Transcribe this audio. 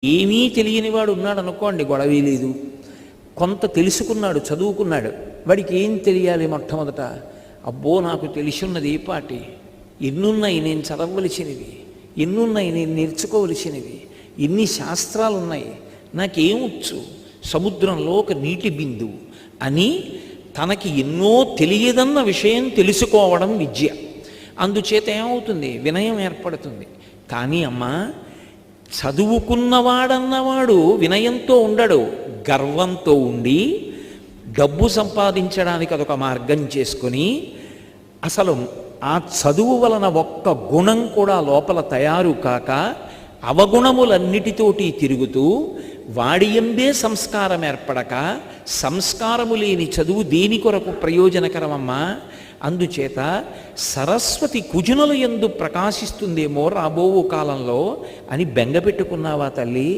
ఏమీ తెలియనివాడు ఉన్నాడు అనుకోండి, గొడవే లేదు. కొంత తెలుసుకున్నాడు, చదువుకున్నాడు, వాడికి ఏం తెలియాలి మొట్టమొదట? అబ్బో నాకు తెలిసిన్నది ఏ పాటి, ఎన్నున్నాయి నేను చదవవలసినవి, ఎన్నున్నాయి నేను నేర్చుకోవలసినవి, ఎన్ని శాస్త్రాలు ఉన్నాయి, నాకేమొచ్చు, సముద్రంలో ఒక నీటి బిందువు అని తనకి ఎన్నో తెలియదన్న విషయం తెలుసుకోవడం విద్య. అందుచేత ఏమవుతుంది? వినయం ఏర్పడుతుంది. కానీ అమ్మా, చదువుకున్నవాడన్నవాడు వినయంతో ఉండడు, గర్వంతో ఉండి డబ్బు సంపాదించడానికి అదొక మార్గం చేసుకొని అసలు ఆ చదువు వలన ఒక్క గుణం కూడా లోపల తయారు కాక అవగుణములన్నిటితోటి తిరుగుతూ వాడి యందే సంస్కారం ఏర్పడక, సంస్కారము లేని చదువు దేని కొరకు ప్రయోజనకరమమ్మా? అందుచేత సరస్వతి కుజునుల యందు ప్రకాశిస్తుందేమో రాబోవు కాలంలో అని బెంగపెట్టుకున్నావా తల్లి?